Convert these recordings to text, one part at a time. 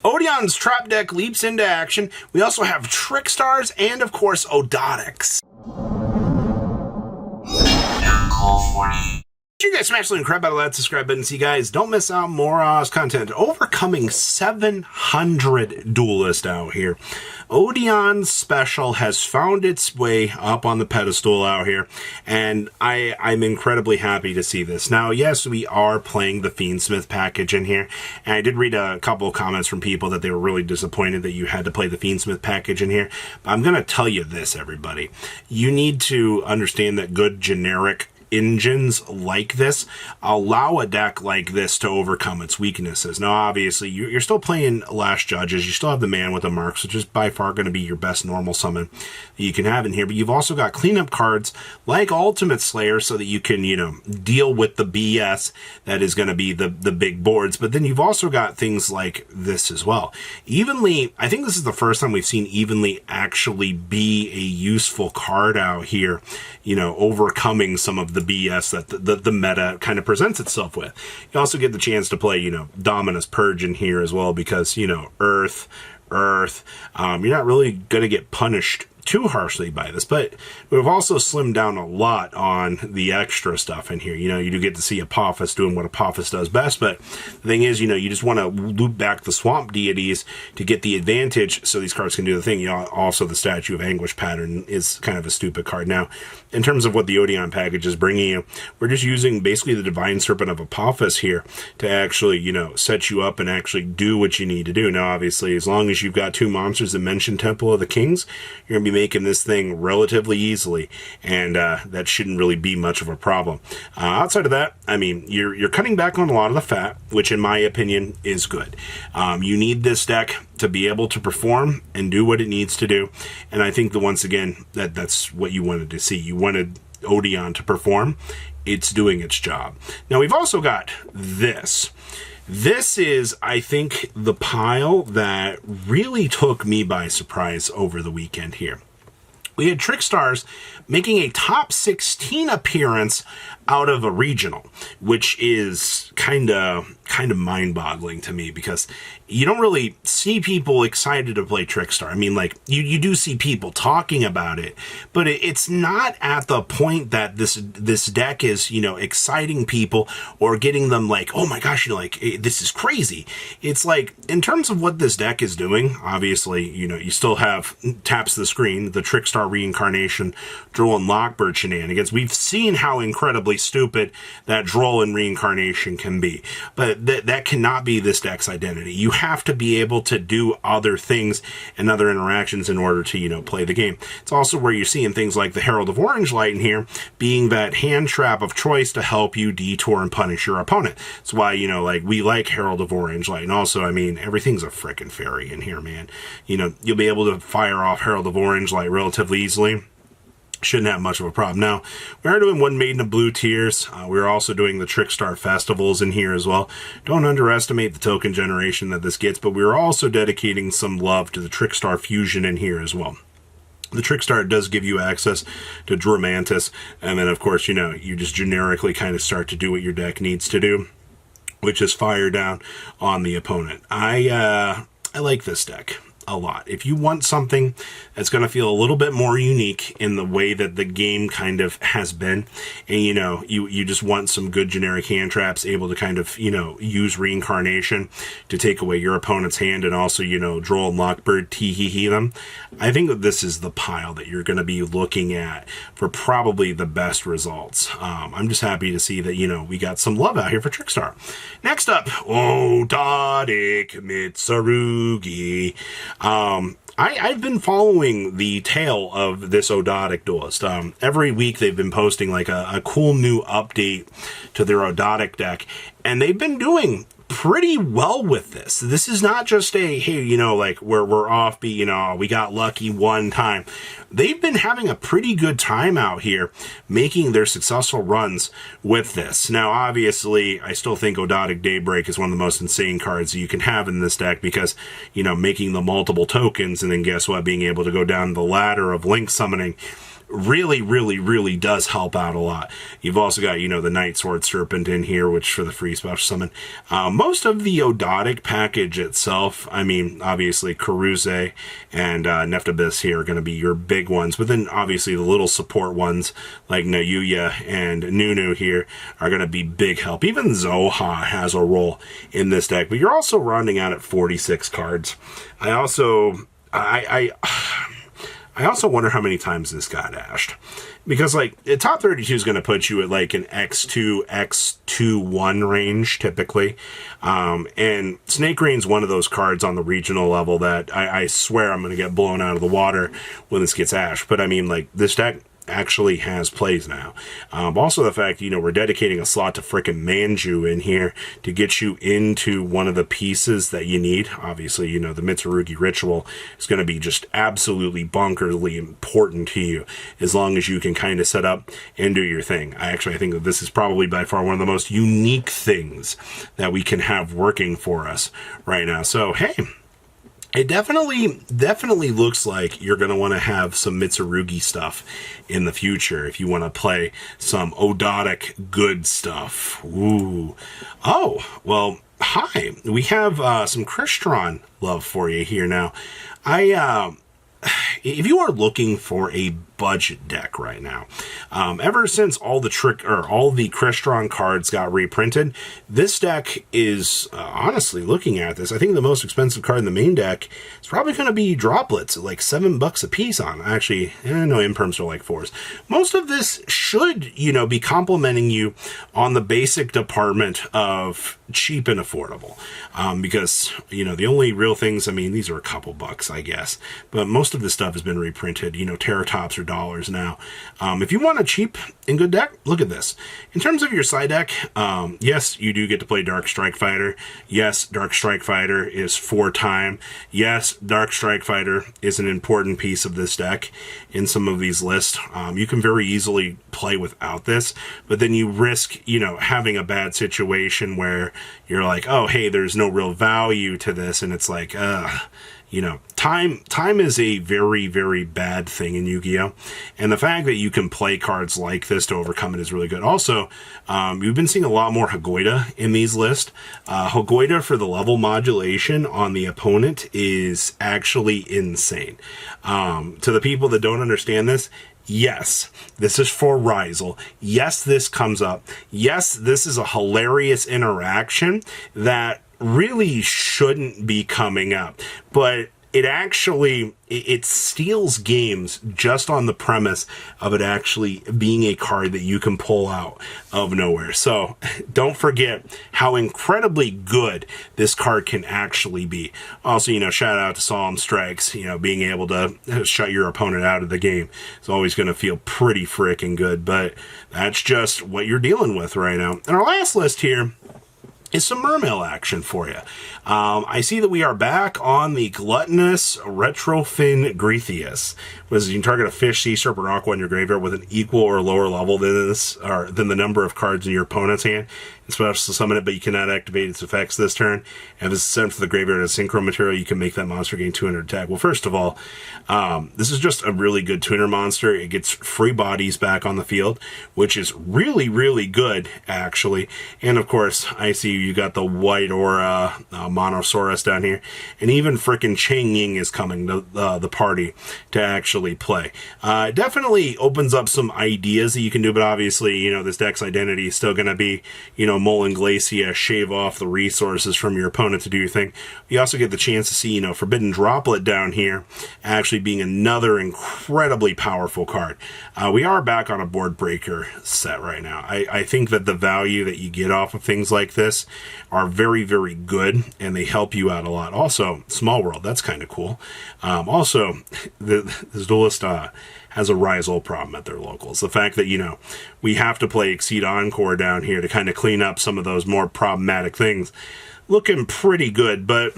Odion's trap deck leaps into action. We also have Trickstars and, of course, Ogdoadics. You guys smash the link, crap out of that subscribe button so you guys don't miss out more content. Overcoming 700 duelists out here. Odion's special has found its way up on the pedestal out here, and I'm incredibly happy to see this. Now, yes, we are playing the Fiendsmith package in here, and I did read a couple of comments from people that they were really disappointed that you had to play the Fiendsmith package in here. But I'm going to tell you this, everybody. You need to understand that good generic engines like this allow a deck like this to overcome its weaknesses. Now, obviously, you're still playing Last Judges. You still have the Man with the Marks, which is by far going to be your best normal summon that you can have in here. But you've also got cleanup cards like Ultimate Slayer so that you can, deal with the BS that is going to be the big boards. But then you've also got things like this as well. Evenly, I think this is the first time we've seen Evenly actually be a useful card out here, overcoming some of the BS that the meta kind of presents itself with. You also get the chance to play, Dominus Purge in here as well because, Earth, you're not really going to get punished too harshly by this, but we've also slimmed down a lot on the extra stuff in here. You do get to see Apophis doing what Apophis does best, but the thing is, you just want to loop back the swamp deities to get the advantage so these cards can do the thing. Also, the Statue of Anguish pattern is kind of a stupid card. Now, in terms of what the Odion package is bringing you, we're just using basically the Divine Serpent of Apophis here to actually, set you up and actually do what you need to do. Now, obviously, as long as you've got two monsters that mention Temple of the Kings, you're going to be making this thing relatively easily, and that shouldn't really be much of a problem. Outside of that, I mean, you're cutting back on a lot of the fat, which in my opinion is good. You need this deck to be able to perform and do what it needs to do, and I think that once again, that's what you wanted to see. You wanted Odion to perform. It's doing its job. Now, we've also got this. This is, I think, the pile that really took me by surprise over the weekend here. We had Trickstars making a top 16 appearance out of a regional, which is kind of mind-boggling to me because you don't really see people excited to play Trickstar. I mean, like, you do see people talking about it, but it's not at the point that this deck is, exciting people or getting them like, oh my gosh, this is crazy. It's like, in terms of what this deck is doing, obviously, you still have taps the screen, the Trickstar Reincarnation, Droll and Lockbird shenanigans. We've seen how incredibly stupid that Droll and Reincarnation can be, but that cannot be this deck's identity. You have to be able to do other things and other interactions in order to, play the game. It's also where you're seeing things like the Herald of Orange Light in here being that hand trap of choice to help you detour and punish your opponent. That's why, we like Herald of Orange Light. And also, I mean, everything's a frickin' fairy in here, man. You'll be able to fire off Herald of Orange Light relatively easily. Shouldn't have much of a problem. Now, we are doing one Maiden of Blue Tears. We're also doing the Trickstar Festivals in here as well. Don't underestimate the token generation that this gets, but we're also dedicating some love to the Trickstar Fusion in here as well. The Trickstar does give you access to Dromantis, and then, of course, you just generically kind of start to do what your deck needs to do, which is fire down on the opponent. I like this deck a lot. If you want something that's going to feel a little bit more unique in the way that the game kind of has been, and you just want some good generic hand traps able to kind of use Reincarnation to take away your opponent's hand and also Droll and Lockbird tee them, I think that this is the pile that you're going to be looking at for probably the best results. I'm just happy to see that we got some love out here for Trickstar. Next up, Ogdoadic Mitsarugi. I've been following the tale of this Ogdoadic duelist. Every week they've been posting like a cool new update to their Ogdoadic deck, and they've been doing pretty well with this. This is not just a, hey, like we're offbeat, we got lucky one time. They've been having a pretty good time out here making their successful runs with this. Now, obviously, I still think Ogdoadic Daybreak is one of the most insane cards you can have in this deck because, making the multiple tokens and then guess what, being able to go down the ladder of link summoning really, really, really does help out a lot. You've also got, you know, the Night Sword Serpent in here, which for the free special summon. Most of the Ogdoadic package itself, I mean, obviously Karuze and Neftabis here are going to be your big ones, but then obviously the little support ones like Nayuya and Nunu here are going to be big help. Even Zoha has a role in this deck, but you're also rounding out at 46 cards. I also wonder how many times this got ashed. Because, like, the top 32 is going to put you at, like, an X2, X2-1 range, typically. And Snake Rain's one of those cards on the regional level that I swear I'm going to get blown out of the water when this gets ashed. But, I mean, like, this deck actually has plays now. Also the fact, you know, we're dedicating a slot to frickin' Manju in here to get you into one of the pieces that you need. Obviously, you know, the Mitsarugi ritual is going to be just absolutely bonkerly important to you as long as you can kind of set up and do your thing. I think that this is probably by far one of the most unique things that we can have working for us right now. So, hey, it definitely looks like you're going to want to have some Mitsarugi stuff in the future if you want to play some Ogdoadic good stuff. Ooh. Oh, well, hi. We have some Crystron love for you here now. If you are looking for a budget deck right now, ever since all the Crystron cards got reprinted, this deck is honestly, looking at this, I think the most expensive card in the main deck is probably going to be Droplets at like $7 a piece on. Actually, no, imperms are like 4s. Most of this should, you know, be complimenting you on the basic department of cheap and affordable, because, you know, the only real things, I mean, these are a couple bucks, I guess, but most of this stuff has been reprinted. You know, Terratops are dollars now. If you want a cheap and good deck, look at this. In terms of your side deck, yes, you do get to play Dark Strike Fighter. Yes, Dark Strike Fighter is 4-time. Yes, Dark Strike Fighter is an important piece of this deck in some of these lists. You can very easily play without this, but then you risk, you know, having a bad situation where you're like, oh, hey, there's no real value to this, and it's like, you know, time is a very, very bad thing in Yu-Gi-Oh! And the fact that you can play cards like this to overcome it is really good. Also, you've been seeing a lot more Hagoida in these lists. Hagoida for the level modulation on the opponent is actually insane. To the people that don't understand this, yes, this is for Rizal. Yes, this comes up. Yes, this is a hilarious interaction that really shouldn't be coming up, but it actually, it steals games just on the premise of it actually being a card that you can pull out of nowhere. So don't forget how incredibly good this card can actually be. Also, you know, shout out to Solemn Strikes. You know, being able to shut your opponent out of the game is always going to feel pretty freaking good, but that's just what you're dealing with right now. And our last list here is some Merurmill action for you. I see that we are back on the Gluttonous Retrofin Gretheus. You can target a fish, sea serpent, or aqua in your graveyard with an equal or lower level than this, or than the number of cards in your opponent's hand. It's supposed to summon it, but you cannot activate its effects this turn. And if it's sent to the graveyard as synchro material, you can make that monster gain 200 attack. Well, first of all, this is just a really good tuner monster. It gets free bodies back on the field, which is really, really good, actually. And of course, I see you got the White Aura Monosaurus down here, and even frickin' Chang Ying is coming to the party to actually play. It definitely opens up some ideas that you can do, but obviously, you know, this deck's identity is still going to be, you know, Molten Glacia, shave off the resources from your opponent to do your thing. You also get the chance to see, you know, Forbidden Droplet down here actually being another incredibly powerful card. We are back on a board breaker set right now. I think that the value that you get off of things like this are very, very good, and they help you out a lot. Also, Small World, that's kind of cool. Also, this duelist has a Rizal problem at their locals. The fact that, you know, we have to play Exceed Encore down here to kind of clean up some of those more problematic things, looking pretty good, but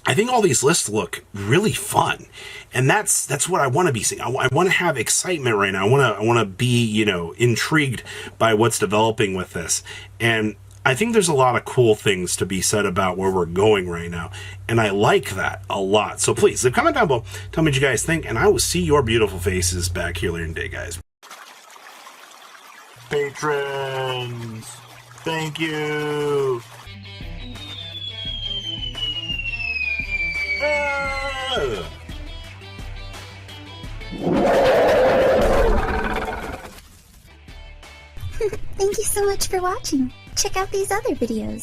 I think all these lists look really fun, and that's what I want to be seeing. I want to have excitement right now. I want to be, you know, intrigued by what's developing with this. And I think there's a lot of cool things to be said about where we're going right now, and I like that a lot. So please, leave a comment down below, tell me what you guys think, and I will see your beautiful faces back here later in the day, guys. Patrons, thank you. Thank you so much for watching. Check out these other videos.